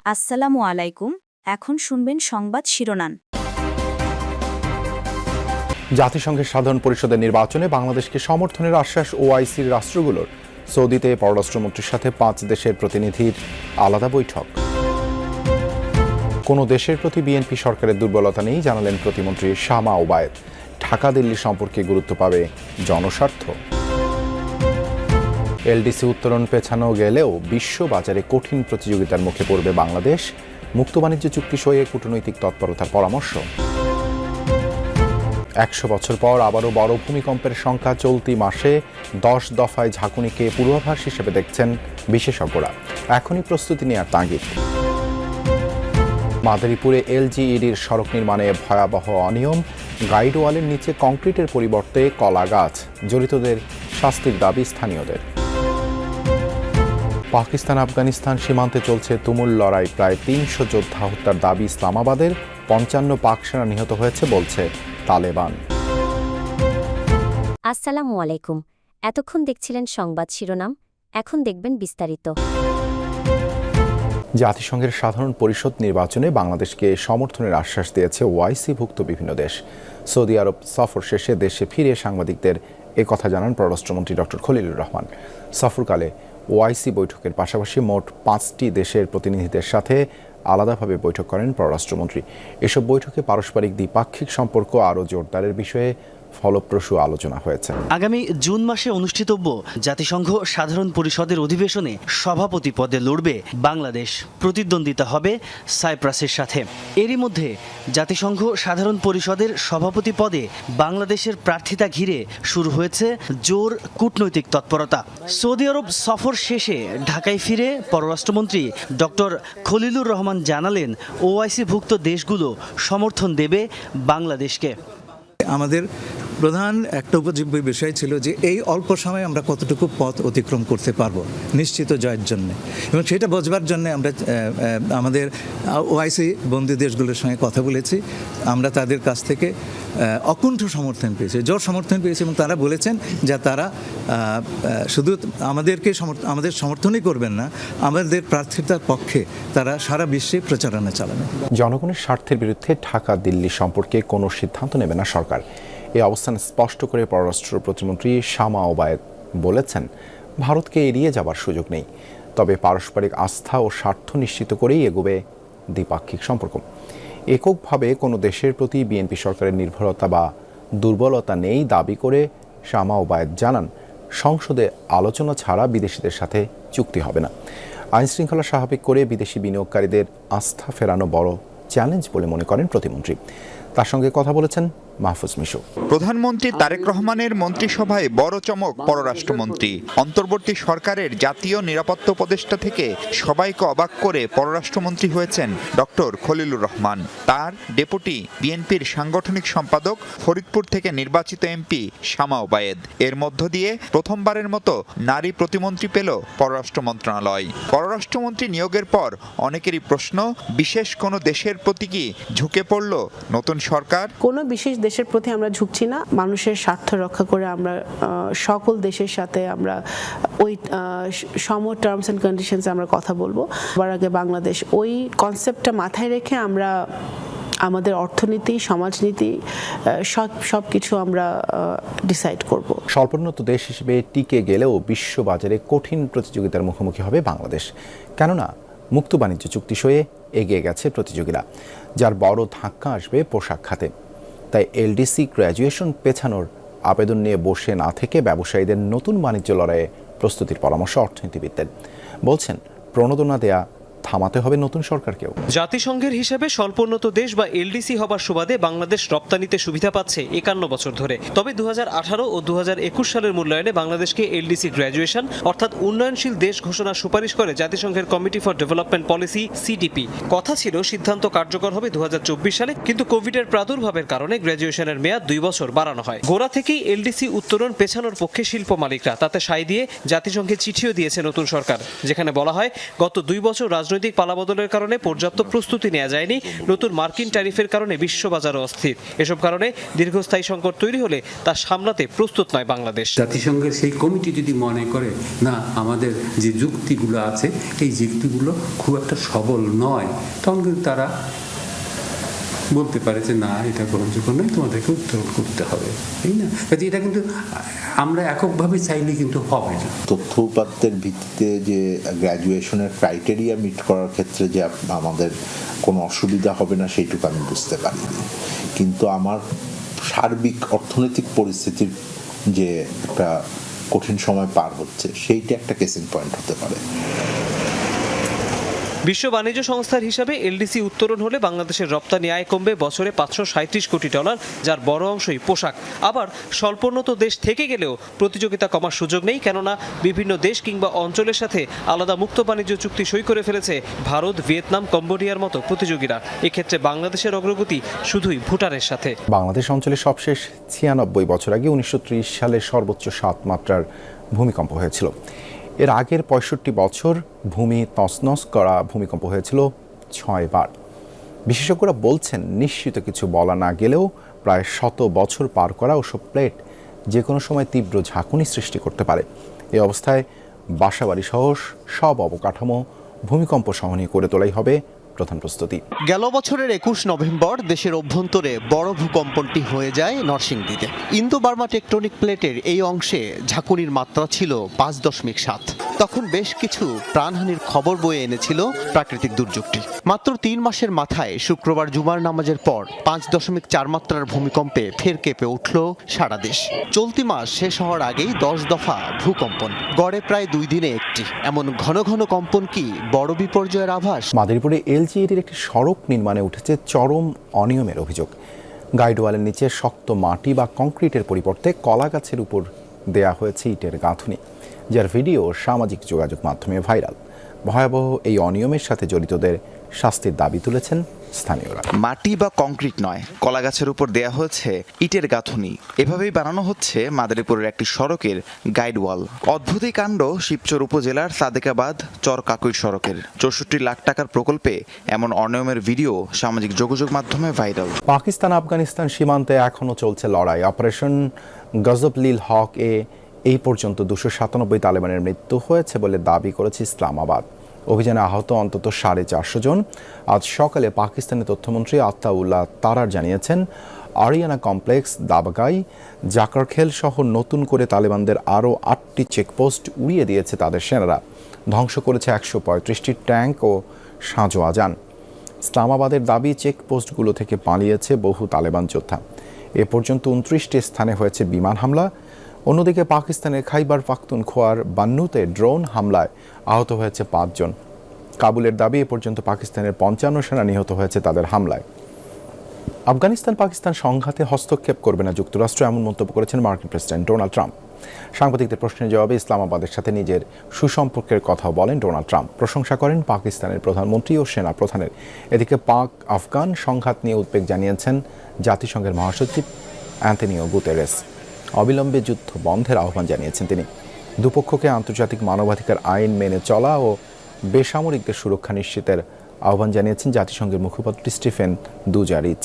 আসসালামু আলাইকুম। এখন শুনবেন সংবাদ শিরোনাম। জাতিসংঘের সাধারণ পরিষদের নির্বাচনে বাংলাদেশকে সমর্থনের আশ্বাস ওআইসির রাষ্ট্রগুলোর। সৌদিতে পররাষ্ট্রমন্ত্রীর সাথে 5 দেশের প্রতিনিধির আলাদা বৈঠক। কোনো দেশের প্রতি বিএনপি সরকারের দুর্বলতা নেই জানালেন প্রতিমন্ত্রী শামা ওবায়েদ। ঢাকা দিল্লি সম্পর্কে গুরুত্ব পাবে জনস্বার্থ। এলডিসি উত্তরণ পেছানো গেলেও বিশ্ব বাজারে কঠিন প্রতিযোগিতার মুখে পড়বে বাংলাদেশ। মুক্ত বাণিজ্য চুক্তি সইয়ে কূটনৈতিক তৎপরতার পরামর্শ। 100 বছর পর আবারও বড় ভূমিকম্পের সংখ্যা। চলতি মাসে 10 দফায় ঝাঁকুনিকে পূর্বাভাস হিসেবে দেখছেন বিশেষজ্ঞরা। এখনই প্রস্তুতি নেওয়ার তাগিদ। মাদারীপুরে এলজিইডির সড়ক নির্মাণে ভয়াবহ অনিয়ম। গাইডওয়ালের নিচে কংক্রিটের পরিবর্তে কলা গাছ। জড়িতদের শাস্তির দাবি স্থানীয়দের। পাকিস্তান আফগানিস্তান সীমান্তে চলছে তুমুল লড়াই। প্রায় 300 যোদ্ধা হত্যার দাবি ইসলামাবাদের। 55 পাক সেনা নিহত হয়েছে বলছে তালেবান। আসসালামু আলাইকুম। এতক্ষণ দেখছিলেন সংবাদ শিরোনাম, এখন দেখবেন বিস্তারিত। জাতিসংঘের সাধারণ পরিষদ নির্বাচনে বাংলাদেশকে সমর্থনের আশ্বাস দিয়েছে ওআইসিভুক্ত বিভিন্ন দেশ। সৌদি আরব সফর শেষে দেশে ফিরে সাংবাদিকদের একথা জানান পররাষ্ট্রমন্ত্রী ডক্টর খলিলুর রহমান। সফরকালে ওআইসি বৈঠকের পাশাপাশি মোট 5টি দেশের প্রতিনিধিদের সাথে আলাদাভাবে বৈঠক করেন পররাষ্ট্রমন্ত্রী। এসব বৈঠকে পারস্পরিক দ্বিপাক্ষিক সম্পর্ক আরও জোরদারের বিষয়ে ফলপ্রসূ আলোচনা হয়েছে। আগামী জুন মাসে অনুষ্ঠিতব্য জাতিসংঘ সাধারণ পরিষদের অধিবেশনে সভাপতি পদে লড়বে বাংলাদেশ। প্রতিদ্বন্দ্বিতা হবে সাইপ্রাসের সাথে। এরই মধ্যে জাতিসংঘ সাধারণ পরিষদের সভাপতি পদে বাংলাদেশের প্রার্থিতা ঘিরে শুরু হয়েছে জোর কূটনৈতিক তৎপরতা। সৌদি আরব সফর শেষে ঢাকায় ফিরে পররাষ্ট্রমন্ত্রী ডক্টর খলিলুর রহমান জানালেন, ওআইসিভুক্ত দেশগুলো সমর্থন দেবে বাংলাদেশকে। আমাদের প্রধান একটা উপজীব্য বিষয় ছিল যে এই অল্প সময়ে আমরা কতটুকু পথ অতিক্রম করতে পারবো নিশ্চিত জয়ের জন্য, এবং সেটা বোঝবার জন্য আমরা আমাদের ওআইসি বন্ধু দেশগুলোর সঙ্গে কথা বলেছি। আমরা তাদের কাছ থেকে অকুণ্ঠ সমর্থন পেয়েছি, জোর সমর্থন পেয়েছি, এবং তারা বলেছেন যে তারা শুধু আমাদের সমর্থনই করবেন না, আমাদের প্রার্থিতার পক্ষে তারা সারা বিশ্বে প্রচারণা চালাবেন। জনগণের স্বার্থের বিরুদ্ধে ঢাকা দিল্লি সম্পর্কে কোনো সিদ্ধান্ত নেবে না সরকার। এই অবস্থান স্পষ্ট করে পররাষ্ট্র প্রতিমন্ত্রী শামা ওবায়েদ বলেছেন, ভারতকে এড়িয়ে যাবার সুযোগ নেই, তবে পারস্পরিক আস্থা ও স্বার্থ নিশ্চিত করেই এগোবে দ্বিপাক্ষিক সম্পর্ক। এককভাবে কোনো দেশের প্রতি বিএনপি সরকারের নির্ভরতা বা দুর্বলতা নেই দাবি করে শামা ওবায়েদ জানান, সংসদে আলোচনা ছাড়া বিদেশিদের সাথে চুক্তি হবে না। আইনশৃঙ্খলা স্বাভাবিক করে বিদেশি বিনিয়োগকারীদের আস্থা ফেরানো বড় চ্যালেঞ্জ বলে মনে করেন প্রতিমন্ত্রী। তার সঙ্গে কথা বলেছেন মাহফুজ মিশু। প্রধানমন্ত্রী তারেক রহমানের মন্ত্রিসভায় বড় চমক পররাষ্ট্রমন্ত্রী। অন্তর্বর্তী সরকারের জাতীয় নিরাপত্তা উপদেষ্টা থেকে সবাইকে অবাক করে পররাষ্ট্রমন্ত্রী হয়েছেন ডক্টর খলিলুর রহমান। তার ডেপুটি বিএনপির সাংগঠনিক সম্পাদক, ফরিদপুর থেকে নির্বাচিত এমপি শামা ওবায়েদ। এর মধ্য দিয়ে প্রথমবারের মতো নারী প্রতিমন্ত্রী পেল পররাষ্ট্র মন্ত্রণালয়। পররাষ্ট্রমন্ত্রী নিয়োগের পর অনেকেরই প্রশ্ন, বিশেষ কোনো দেশের প্রতি কি ঝুঁকে পড়ল নতুন সরকার? কোনো বিশেষ দেশের প্রতি আমরা ঝুঁকছি না। মানুষের স্বার্থ রক্ষা করে আমরা সকল দেশের সাথে আমরা ওই সম টার্মস অ্যান্ড কন্ডিশনস আমরা কথা বলবো। সবার আগে বাংলাদেশ, ওই কনসেপ্টটা মাথায় রেখে আমরা আমাদের অর্থনীতি, সমাজনীতি সব কিছু আমরা ডিসাইড করব। স্বল্পোন্নত দেশ হিসেবে টিকে গেলেও বিশ্ববাজারে কঠিন প্রতিযোগিতার মুখোমুখি হবে বাংলাদেশ। কেননা মুক্ত বাণিজ্য চুক্তি সয়ে এগিয়ে গেছে প্রতিযোগীরা, যার বড় ধাক্কা আসবে পোশাক খাতে। তাই এলডিসি গ্র্যাজুয়েশন পেছানোর আবেদন নিয়ে বসে না থেকে ব্যবসায়ীদের নতুন বাণিজ্য লড়াইয়ে প্রস্তুতির পরামর্শ অর্থনীতিবিদদের। বলছেন, প্রণোদনা দেয়া থামাতে হবে নতুন সরকারকেও। জাতিসংঘের হিসেবে স্বল্পোন্নত দেশ বা এলডিসি হবার সুবাদে বাংলাদেশ রপ্তানিতে সুবিধা পাচ্ছে 51 বছর ধরে। তবে 2018 ও 2021 সালের মূল্যায়নে বাংলাদেশকে এলডিসি গ্র্যাজুয়েশন অর্থাৎ উন্নয়নশীল দেশ ঘোষণার সুপারিশ করে জাতিসংঘের committee for development policy CDP. কথা ছিল সিদ্ধান্ত কার্যকর হবে 2024 সালে, কিন্তু কোভিডের প্রাদুর্ভাবের কারণে গ্র্যাজুয়েশনের মেয়াদ 2 বছর বাড়ানো হয়। গোড়া থেকেই এলডিসি উত্তরণ পেছানোর পক্ষে শিল্প মালিকরা, তাতে সায় দিয়ে জাতিসংঘে চিঠিও দিয়েছে নতুন সরকার, যেখানে বলা হয় গত 2 বছর রাজনৈতিক পালাবদলের কারণে পর্যাপ্ত প্রস্তুতি নেওয়া যায়নি, নতুন মার্কিন ট্যারিফের কারণে বিশ্ববাজারও অস্থির। এসব কারণে দীর্ঘস্থায়ী সংকট তৈরি হলে তা সামলাতে প্রস্তুত নয় বাংলাদেশ। জাতিসংঘের সেই কমিটি যদি মনে করে না আমাদের যে যুক্তিগুলো আছে এই যুক্তিগুলো খুব একটা সবল নয়, তখন কিন্তু তারা বলতে পারে যে না এটা গ্রহণযোগ্য নয়, তোমাদেরকে উত্তোলন করতে হবে, তাই না? কাজে এটা কিন্তু আমরা এককভাবে চাইলে কিন্তু হবে না। তথ্য উপাত্তের ভিত্তিতে যে গ্র্যাজুয়েশনের ক্রাইটেরিয়া মিট করার ক্ষেত্রে যে আমাদের কোনো অসুবিধা হবে না সেইটুকু আমি বুঝতে পারিনি, কিন্তু আমার সার্বিক অর্থনৈতিক পরিস্থিতির যে একটা কঠিন সময় পার হচ্ছে সেইটা একটা কেসিং পয়েন্ট হতে পারে। বিশ্ব বাণিজ্য সংস্থার হিসাবে এলডিসি উত্তোলন হলে বাংলাদেশের রপ্তানি আয় কমবে বছরে $537 কোটি, যার বড় অংশই পোশাক। আবার স্বল্পোন্নত দেশ থেকে গেলেও প্রতিযোগিতা কমার সুযোগ নেই, কেননা বিভিন্ন দেশ কিংবা অঞ্চলের সাথে আলাদা মুক্ত বাণিজ্য চুক্তি সই করে ফেলেছে ভারত, ভিয়েতনাম, কম্বোডিয়ার মতো প্রতিযোগীরা। এক্ষেত্রে বাংলাদেশের অগ্রগতি শুধুই ভুটানের সাথে। বাংলাদেশ অঞ্চলে সবশেষ 96 বছর আগে 1930 সালে সর্বোচ্চ 7 মাত্রার ভূমিকম্প হয়েছিল। এর আগের 65 বছর ভূমি তছনছ করা ভূমিকম্প হয়েছিল 6 বার। বিশেষজ্ঞরা বলছেন নিশ্চিত কিছু বলা না গেলেও প্রায় 100 বছর পার করা ওসব প্লেট যে কোনো সময় তীব্র ঝাঁকুনি সৃষ্টি করতে পারে। এই অবস্থায় বাসাবাড়ি সহ সব অবকাঠামো ভূমিকম্প সহনীয় করে তোলাই হবে প্রধান প্রস্তুতি। গেল বছরের 21 নভেম্বর দেশের অভ্যন্তরে বড় ভূকম্পনটি হয়ে যায় নরসিংদীতে। ইন্দো বার্মা টেকটনিক প্লেটের এই অংশে ঝাঁকুনির মাত্রা ছিল 5.7। তখন বেশ কিছু প্রাণহানির খবর বয়ে এনেছিল প্রাকৃতিক দুর্যোগটি। মাত্র 3 মাসের মাথায় শুক্রবার জুমার নামাজের পর 5.4 মাত্রার ভূমিকম্পে ফের কেঁপে উঠল সারা দেশ। চলতি মাস শেষ হওয়ার আগেই 10 দফা ভূকম্পন, গড়ে প্রায় 2 দিনে একটি। এমন ঘন ঘন কম্পন কি বড় বিপর্যয়ের আভাস? মাদারীপুরে এলজিইডির একটি সড়ক নির্মাণে উঠেছে চরম অনিয়মের অভিযোগ। গাইডওয়ালের নিচে শক্ত মাটি বা কংক্রিটের পরিবর্তে কলা গাছের উপর দেয়া হয়েছে ইটের গাঁথুনি, যার ভিডিও সামাজিক যোগাযোগ মাধ্যমে ভাইরাল। ভয়াবহ এই অনিয়মের সাথে জড়িতদের শাস্তির দাবি তুলেছেন স্থানীয়রা। মাটি বা কংক্রিট নয়, কলা গাছের উপর দেয়া হয়েছে ইটের গাঁথুনি। এভাবেই বানানো হচ্ছে মাদারীপুরের একটি সড়কের গাইডওয়াল। অদ্ভুত এই কাণ্ড শিবচর উপজেলার সাদেকাবাদ চর কাকুই সড়কের। 64 লাখ টাকার প্রকল্পে এমন অনিয়মের ভিডিও সামাজিক যোগাযোগ মাধ্যমে ভাইরাল। পাকিস্তান আফগানিস্তান সীমান্তে এখনও চলছে লড়াই। অপারেশন গজবলিল হক এই পর্যন্ত 297 তালেবানের মৃত্যু হয়েছে বলে দাবি করেছে ইসলামাবাদ। অভিযানে আহত অন্তত 450 জন। আজ সকালে পাকিস্তানের তথ্যমন্ত্রী আতাউল্লাহ তারার জানিয়েছেন, আরিয়ানা কমপ্লেক্স, দাবাগাই, জাকারখেল সহ নতুন করে তালেবানদের আরও 8টি চেকপোস্ট উড়িয়ে দিয়েছে তাদের সেনারা। ধ্বংস করেছে 135টি ট্যাঙ্ক ও সাঁজোয়া যান। ইসলামাবাদের দাবি, চেকপোস্টগুলো থেকে পালিয়েছে বহু তালেবান যোদ্ধা। এ পর্যন্ত 29টি স্থানে হয়েছে বিমান হামলা। অন্যদিকে পাকিস্তানের খাইবার পাখতুনখোয়ার বান্নুতে ড্রোন হামলায় আহত হয়েছে 5 জন। কাবুলের দাবি, এ পর্যন্ত পাকিস্তানের 55 সেনা নিহত হয়েছে তাদের হামলায়। আফগানিস্তান পাকিস্তান সংঘাতে হস্তক্ষেপ করবে না যুক্তরাষ্ট্র, এমন মন্তব্য করেছেন মার্কিন প্রেসিডেন্ট ডোনাল্ড ট্রাম্প। সাংবাদিকদের প্রশ্নের জবাবে ইসলামাবাদের সাথে নিজের সুসম্পর্কের কথাও বলেন ডোনাল্ড ট্রাম্প। প্রশংসা করেন পাকিস্তানের প্রধানমন্ত্রী ও সেনা প্রধানের। এদিকে পাক আফগান সংঘাত নিয়ে উদ্বেগ জানিয়েছেন জাতিসংঘের মহাসচিব অ্যান্টনিও গুতেরেস। অবিলম্বে যুদ্ধ বন্ধের আহ্বান জানিয়েছেন তিনি। দুপক্ষকে আন্তর্জাতিক মানবাধিকার আইন মেনে চলা ও বেসামরিকদের সুরক্ষা নিশ্চিতের আহ্বান জানিয়েছেন জাতিসংঘের মুখপাত্র স্টিফেন দুজারিচ।